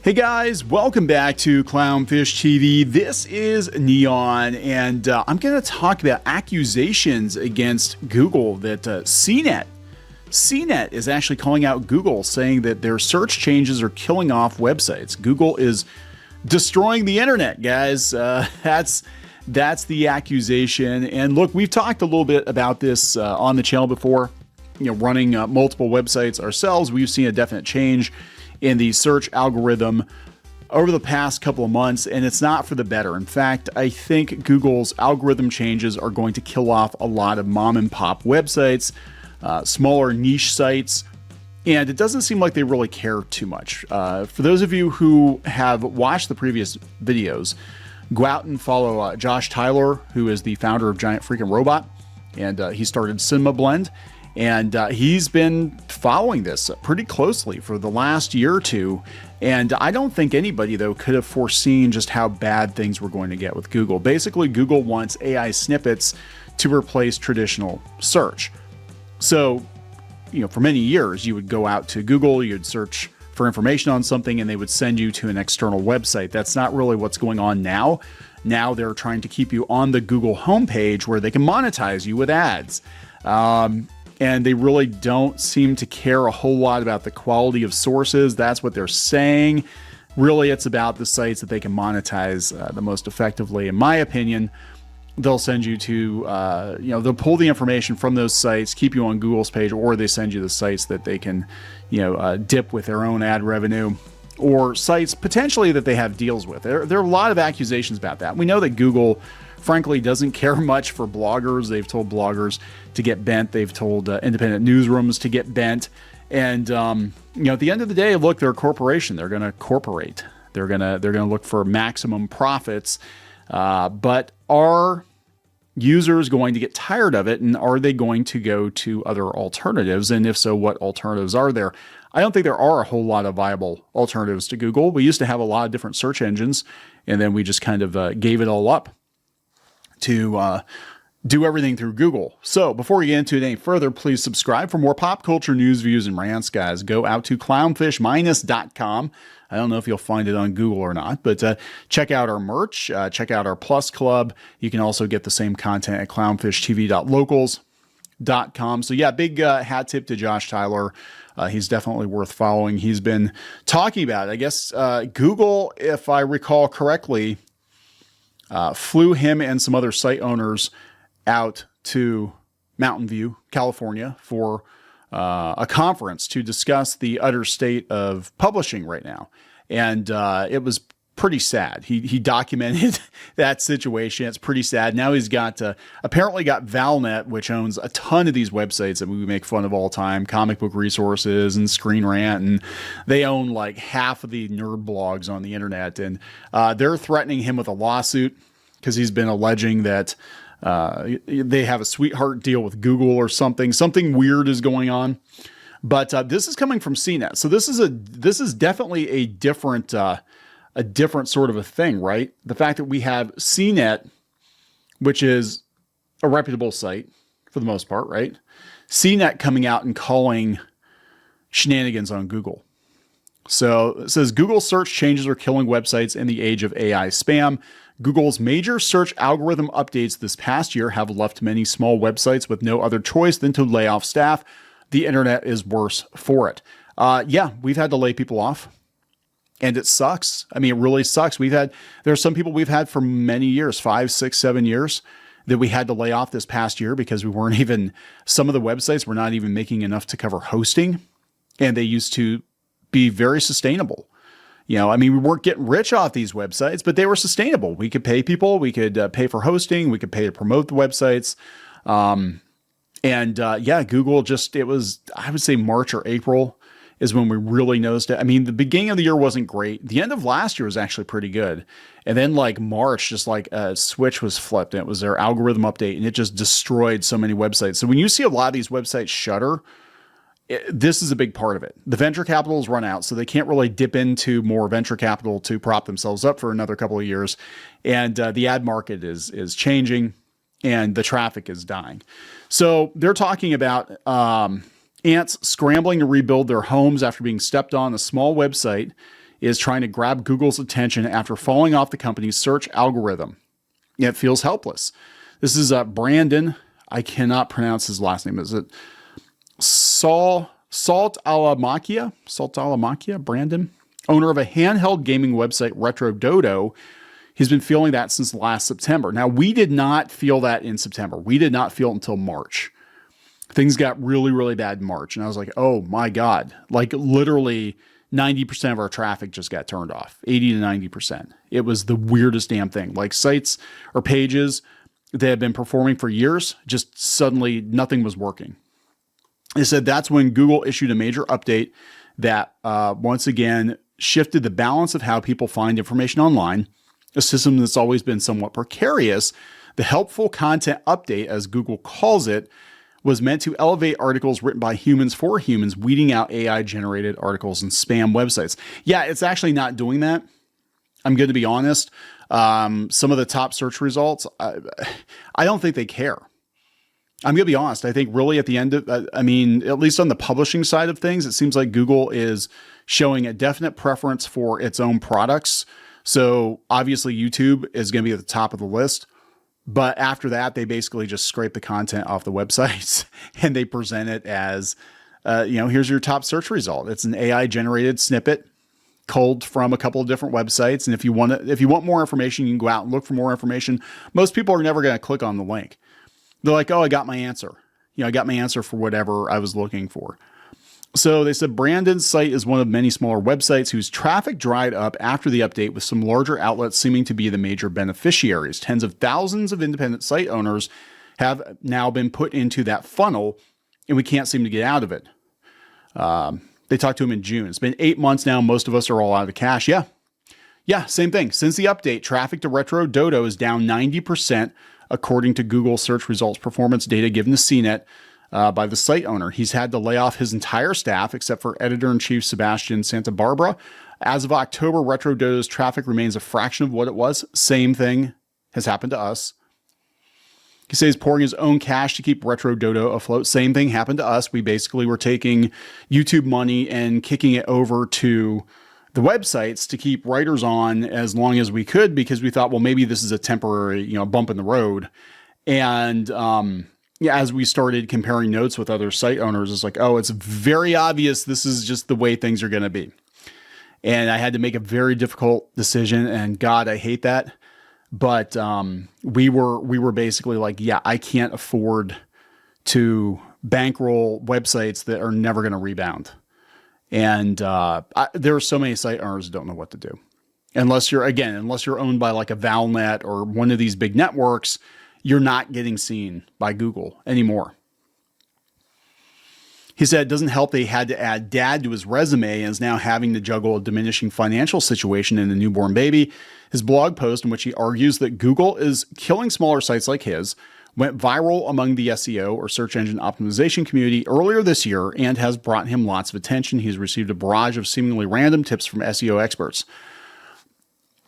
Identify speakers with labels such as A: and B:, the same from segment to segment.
A: Hey guys, welcome back to Clownfish TV. This is Kneon, and I'm going to talk about accusations against Google that CNET is actually calling out Google, saying that their search changes are killing off websites. Google is destroying the internet, guys. That's the accusation. And look, we've talked a little bit about this on the channel before. You know, running multiple websites ourselves, we've seen a definite change in the search algorithm over the past couple of months, and it's not for the better. In fact, I think Google's algorithm changes are going to kill off a lot of mom and pop websites, smaller niche sites, and it doesn't seem like they really care too much. For those of you who have watched the previous videos, go out and follow Josh Tyler, who is the founder of Giant Freaking Robot, and he started Cinema Blend. And he's been following this pretty closely for the last year or two. And I don't think anybody, though, could have foreseen just how bad things were going to get with Google. Basically, Google wants AI snippets to replace traditional search. So, you know, for many years, you would go out to Google, you'd search for information on something, and they would send you to an external website. That's not really what's going on now. Now they're trying to keep you on the Google homepage where they can monetize you with ads. And they really don't seem to care a whole lot about the quality of sources. That's what they're saying. Really, it's about the sites that they can monetize the most effectively. In my opinion, they'll send you to, they'll pull the information from those sites, keep you on Google's page, or they send you the sites that they can, dip with their own ad revenue, or sites potentially that they have deals with. There are a lot of accusations about that. We know that Google, frankly, doesn't care much for bloggers. They've told bloggers to get bent. They've told independent newsrooms to get bent. And at the end of the day, look, they're a corporation. They're going to corporate. They're going to look for maximum profits. But are users going to get tired of it? And are they going to go to other alternatives? And if so, what alternatives are there? I don't think there are a whole lot of viable alternatives to Google. We used to have a lot of different search engines, and then we just kind of gave it all up to do everything through Google. So before we get into it any further, please subscribe for more pop culture news, views, and rants, guys. Go out to clownfish-.com. I don't know if you'll find it on Google or not, but check out our merch, check out our Plus Club. You can also get the same content at clownfishtv.locals.com. So yeah, big hat tip to Josh Tyler. He's definitely worth following. He's been talking about it. I guess Google, if I recall correctly, flew him and some other site owners out to Mountain View, California, for a conference to discuss the utter state of publishing right now. And it was pretty sad. He documented that situation. It's pretty sad. Now he's got apparently got Valnet, which owns a ton of these websites that we make fun of all the time, Comic Book Resources and Screen Rant, and they own like half of the nerd blogs on the internet. And they're threatening him with a lawsuit because he's been alleging that they have a sweetheart deal with Google or something. Something weird is going on. But this is coming from CNET. So this is definitely a different sort of a thing, right? The fact that we have CNET, which is a reputable site for the most part, right? CNET coming out and calling shenanigans on Google. So it says Google search changes are killing websites in the age of AI spam. Google's major search algorithm updates this past year have left many small websites with no other choice than to lay off staff. The internet is worse for it. Yeah, we've had to lay people off. And it sucks. I mean, it really sucks. There are some people we've had for many years, 5, 6, 7 years, that we had to lay off this past year because some of the websites were not even making enough to cover hosting. And they used to be very sustainable. We weren't getting rich off these websites, but they were sustainable. We could pay people, we could pay for hosting, we could pay to promote the websites. Google it was, I would say March or April is when we really noticed it. I mean, the beginning of the year wasn't great. The end of last year was actually pretty good. And then like March, just like a switch was flipped and it was their algorithm update and it just destroyed so many websites. So when you see a lot of these websites shutter, this is a big part of it. The venture capital has run out, so they can't really dip into more venture capital to prop themselves up for another couple of years. And the ad market is changing and the traffic is dying. So they're talking about ants scrambling to rebuild their homes after being stepped on. A small website is trying to grab Google's attention after falling off the company's search algorithm. It feels helpless. This is Brandon. I cannot pronounce his last name. Is it Saltalamacchia, Brandon, owner of a handheld gaming website, Retro Dodo. He's been feeling that since last September. Now, we did not feel that in September. We did not feel it until March. Things got really, really bad in March. And I was like, oh my God, like literally 90% of our traffic just got turned off, 80 to 90%. It was the weirdest damn thing. Like sites or pages that had been performing for years, just suddenly nothing was working. They said that's when Google issued a major update that once again shifted the balance of how people find information online, a system that's always been somewhat precarious. The helpful content update, as Google calls it, was meant to elevate articles written by humans for humans, weeding out AI-generated articles and spam websites. Yeah, it's actually not doing that. I'm going to be honest. Some of the top search results, I don't think they care. I'm going to be honest. I think really at the end of, at least on the publishing side of things, it seems like Google is showing a definite preference for its own products. So obviously YouTube is going to be at the top of the list. But after that, they basically just scrape the content off the websites and they present it as, here's your top search result. It's an AI generated snippet culled from a couple of different websites. And if you want more information, you can go out and look for more information. Most people are never going to click on the link. They're like, oh, I got my answer. I got my answer for whatever I was looking for. So they said Brandon's site is one of many smaller websites whose traffic dried up after the update, with some larger outlets seeming to be the major beneficiaries. Tens of thousands of independent site owners have now been put into that funnel, and we can't seem to get out of it. They talked to him in June. It's been 8 months now. Most of us are all out of cash. Yeah, same thing. Since the update, traffic to Retro Dodo is down 90%, according to Google search results performance data given to CNET. By the site owner. He's had to lay off his entire staff except for editor-in-chief Sebastian Santa Barbara. As of October, Retro Dodo's traffic remains a fraction of what it was. Same thing has happened to us. He says he's pouring his own cash to keep Retro Dodo afloat. Same thing happened to us. We basically were taking YouTube money and kicking it over to the websites to keep writers on as long as we could, because we thought, well, maybe this is a temporary, bump in the road. And, as we started comparing notes with other site owners, it's like, oh, it's very obvious this is just the way things are going to be. And I had to make a very difficult decision, and God, I hate that. But we were basically like, yeah, I can't afford to bankroll websites that are never going to rebound. And there are so many site owners that don't know what to do. Unless you're owned by like a Valnet or one of these big networks, you're not getting seen by Google anymore. He said it doesn't help that he had to add dad to his resume and is now having to juggle a diminishing financial situation and a newborn baby. His blog post, in which he argues that Google is killing smaller sites like his, went viral among the SEO or search engine optimization community earlier this year and has brought him lots of attention. He's received a barrage of seemingly random tips from SEO experts.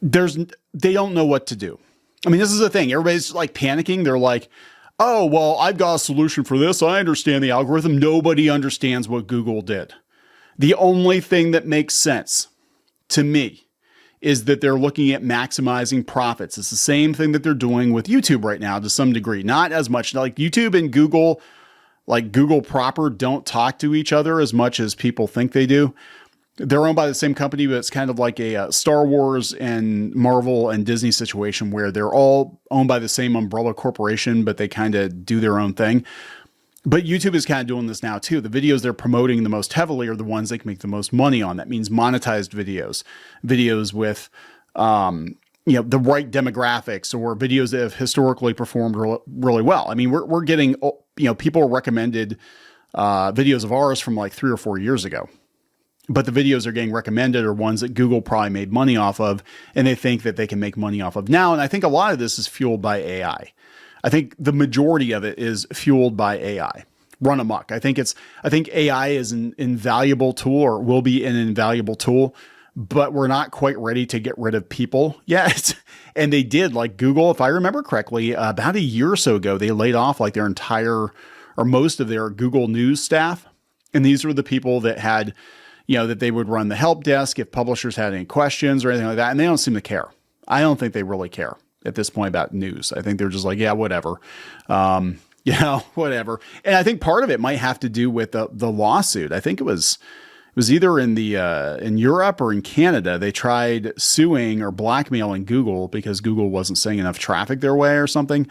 A: They don't know what to do. This is the thing. Everybody's like panicking. They're like, oh, well, I've got a solution for this. I understand the algorithm. Nobody understands what Google did. The only thing that makes sense to me is that they're looking at maximizing profits. It's the same thing that they're doing with YouTube right now to some degree. Not as much. Like YouTube and Google, like Google proper, don't talk to each other as much as people think they do. They're owned by the same company, but it's kind of like a Star Wars and Marvel and Disney situation where they're all owned by the same umbrella corporation, but they kind of do their own thing. But YouTube is kind of doing this now too. The videos they're promoting the most heavily are the ones they can make the most money on. That means monetized videos with, the right demographics, or videos that have historically performed really well. We're getting, people recommended videos of ours from like 3 or 4 years ago. But the videos they're getting recommended are ones that Google probably made money off of, and they think that they can make money off of now. And I think a lot of this is fueled by AI. I think the majority of it is fueled by AI. Run amok. I think AI is an invaluable tool, or will be an invaluable tool, but we're not quite ready to get rid of people yet. And they did, like Google, if I remember correctly, about a year or so ago, they laid off like their entire or most of their Google News staff. And these were the people that had, that they would run the help desk if publishers had any questions or anything like that. And they don't seem to care. I don't think they really care at this point about news. I think they're just like, yeah, whatever. Whatever. And I think part of it might have to do with the lawsuit. I think it was either in Europe or in Canada. They tried suing or blackmailing Google because Google wasn't sending enough traffic their way or something.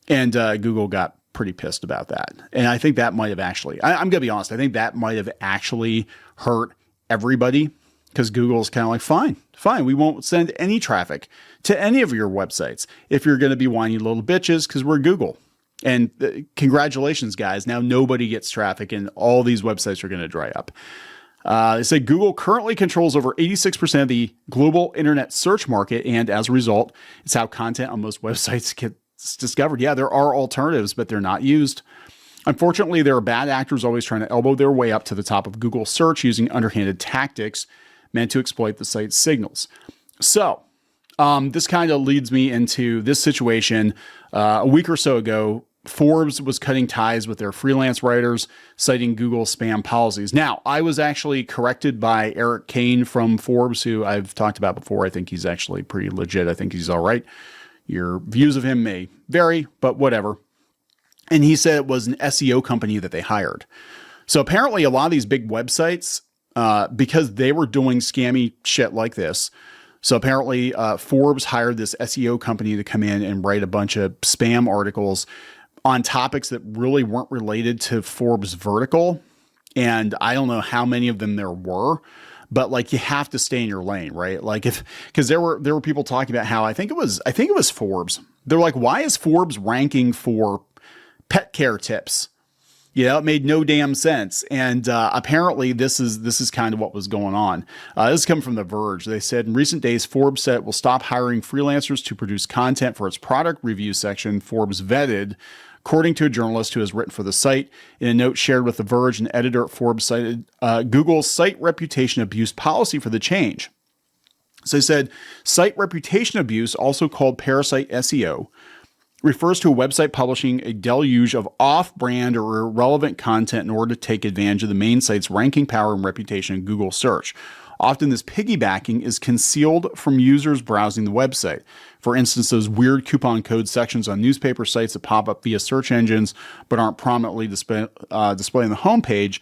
A: And Google got pretty pissed about that. And I think that might have actually, I'm going to be honest, I think that might have actually hurt everybody, because Google's kind of like, fine, we won't send any traffic to any of your websites if you're going to be whiny little bitches, because we're Google. And congratulations, guys. Now nobody gets traffic and all these websites are going to dry up. They say Google currently controls over 86% of the global internet search market. And as a result, it's how content on most websites gets discovered. Yeah, there are alternatives, but they're not used. Unfortunately, there are bad actors always trying to elbow their way up to the top of Google search using underhanded tactics meant to exploit the site's signals. So this kind of leads me into this situation. A week or so ago, Forbes was cutting ties with their freelance writers, citing Google spam policies. Now, I was actually corrected by Eric Kane from Forbes, who I've talked about before. I think he's actually pretty legit. I think he's all right. Your views of him may vary, but whatever. And he said it was an SEO company that they hired. So apparently a lot of these big websites, because they were doing scammy shit like this. So apparently Forbes hired this SEO company to come in and write a bunch of spam articles on topics that really weren't related to Forbes vertical. And I don't know how many of them there were, but like you have to stay in your lane, right? Like because there were people talking about how I think it was Forbes. They're like, why is Forbes ranking for pet care tips? It made no damn sense. And apparently this is kind of what was going on. This is coming from The Verge. They said in recent days, Forbes said it will stop hiring freelancers to produce content for its product review section. Forbes vetted, according to a journalist who has written for the site. In a note shared with The Verge, an editor at Forbes cited Google's site reputation abuse policy for the change. So they said site reputation abuse, also called parasite SEO, refers to a website publishing a deluge of off-brand or irrelevant content in order to take advantage of the main site's ranking power and reputation in Google search. Often this piggybacking is concealed from users browsing the website. For instance, those weird coupon code sections on newspaper sites that pop up via search engines but aren't prominently displayed on the homepage.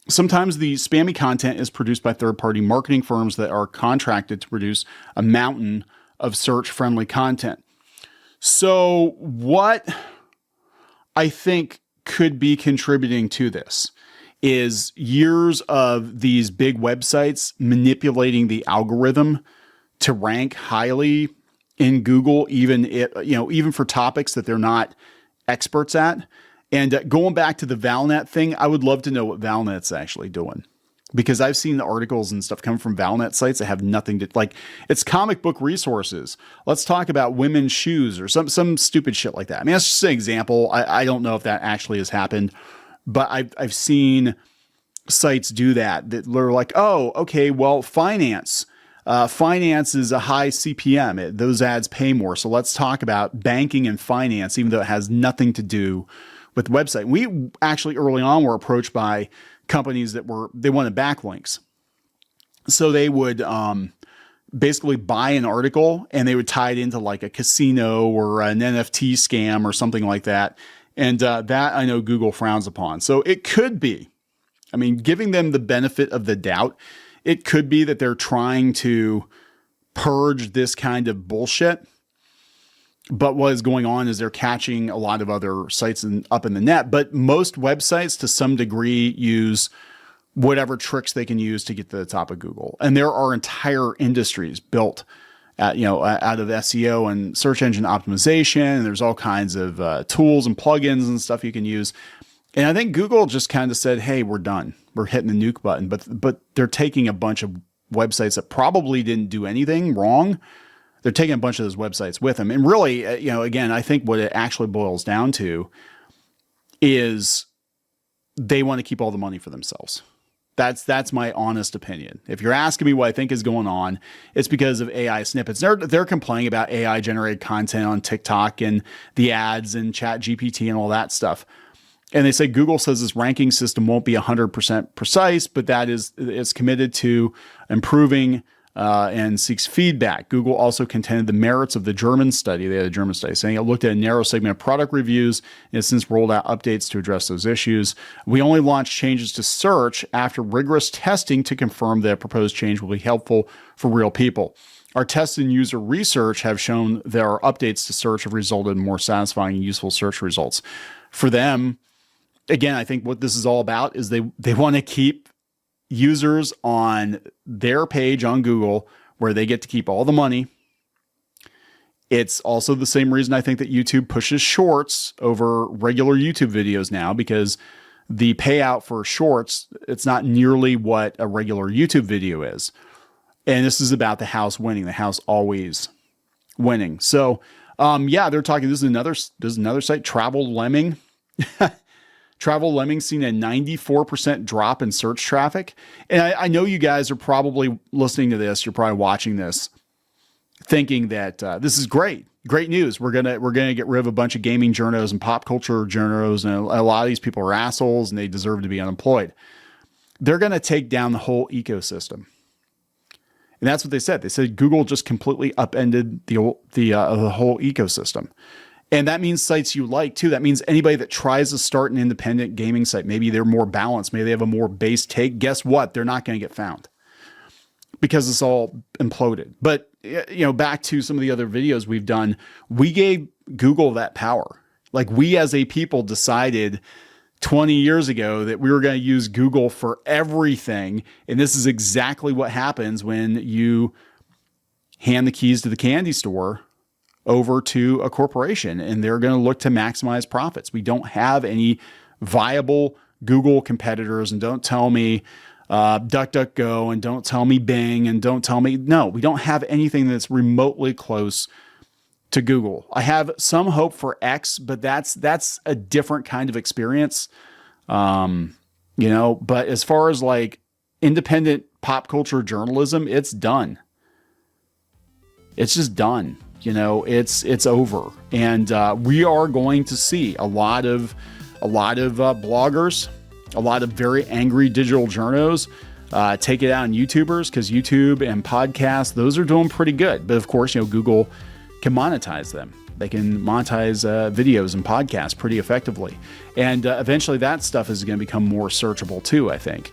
A: Sometimes the spammy content is produced by third-party marketing firms that are contracted to produce a mountain of search-friendly content. So what I think could be contributing to this is years of these big websites manipulating the algorithm to rank highly in Google, even for topics that they're not experts at. And going back to the Valnet thing, I would love to know what Valnet's actually doing, because I've seen the articles and stuff come from Valnet sites that have nothing to, like, it's comic book resources. Let's talk about women's shoes or some stupid shit like that. I mean, that's just an example. I don't know if that actually has happened, but I've seen sites do that are like, oh, okay, well, finance is a high CPM. Those ads pay more. So let's talk about banking and finance, even though it has nothing to do with the website. We actually early on were approached by companies that they wanted backlinks. So they would basically buy an article and they would tie it into like a casino or an NFT scam or something like that. And that I know Google frowns upon. So it could be, I mean, giving them the benefit of the doubt, it could be that they're trying to purge this kind of bullshit. But what is going on is they're catching a lot of other sites up in the net. But most websites, to some degree, use whatever tricks they can use to get to the top of Google. And there are entire industries built out of SEO and search engine optimization. And there's all kinds of tools and plugins and stuff you can use. And I think Google just kind of said, hey, we're done. We're hitting the nuke button. But they're taking a bunch of websites that probably didn't do anything wrong. They're taking a bunch of those websites with them. And really, again, I think what it actually boils down to is they want to keep all the money for themselves. That's my honest opinion. If you're asking me what I think is going on, it's because of AI snippets. They're complaining about AI generated content on TikTok and the ads and Chat GPT and all that stuff. And they say Google says this ranking system won't be 100% precise, but that is committed to improving and seeks feedback. Google also contended the merits of the German study. They had a German study saying it looked at a narrow segment of product reviews and has since rolled out updates to address those issues. We only launched changes to search after rigorous testing to confirm that a proposed change will be helpful for real people. Our tests and user research have shown that our updates to search have resulted in more satisfying and useful search results. For them, again, I think what this is all about is they want to keep users on their page on Google where they get to keep all the money. It's also the same reason I think that YouTube pushes shorts over regular YouTube videos now, because the payout for shorts, it's not nearly what a regular YouTube video is. And this is about the house winning, the house always winning. So, yeah, they're talking, this is another site, Travel Lemming. Travel Lemming seen a 94% drop in search traffic. And I know you guys are probably listening to this. You're probably watching this thinking that this is great news. We're gonna get rid of a bunch of gaming journos and pop culture journos, and a lot of these people are assholes and they deserve to be unemployed. They're going to take down the whole ecosystem. And that's what they said. They said Google just completely upended the whole ecosystem. And that means sites you like too. That means anybody that tries to start an independent gaming site, maybe they're more balanced, maybe they have a more base take. Guess what? They're not going to get found because it's all imploded. But back to some of the other videos we've done, we gave Google that power. Like, we as a people decided 20 years ago that we were going to use Google for everything. And this is exactly what happens when you hand the keys to the candy store over to a corporation, and they're going to look to maximize profits. We don't have any viable Google competitors, and don't tell me DuckDuckGo, and don't tell me Bing, and don't tell me, no, we don't have anything that's remotely close to Google. I have some hope for X, but that's a different kind of experience. But as far as like independent pop culture journalism, it's done. It's just done. It's over. And we are going to see a lot of bloggers, a lot of very angry digital journos take it out on YouTubers, because YouTube and podcasts, those are doing pretty good. But of course, Google can monetize them. They can monetize videos and podcasts pretty effectively. And eventually that stuff is going to become more searchable too, I think.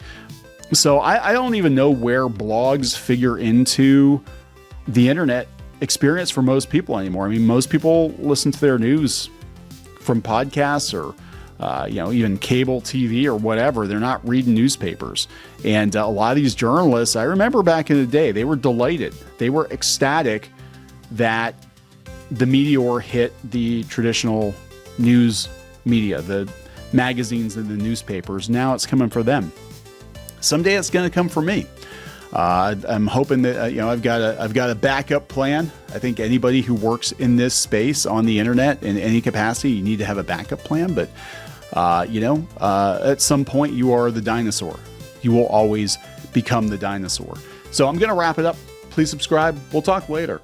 A: So I don't even know where blogs figure into the internet experience for most people anymore. I mean, most people listen to their news from podcasts or, even cable TV or whatever. They're not reading newspapers. And a lot of these journalists, I remember back in the day, they were delighted. They were ecstatic that the meteor hit the traditional news media, the magazines and the newspapers. Now it's coming for them. Someday it's going to come for me. I'm hoping that I've got a backup plan. I think anybody who works in this space on the internet in any capacity, you need to have a backup plan. But at some point, you are the dinosaur. You will always become the dinosaur. So I'm going to wrap it up. Please subscribe. We'll talk later.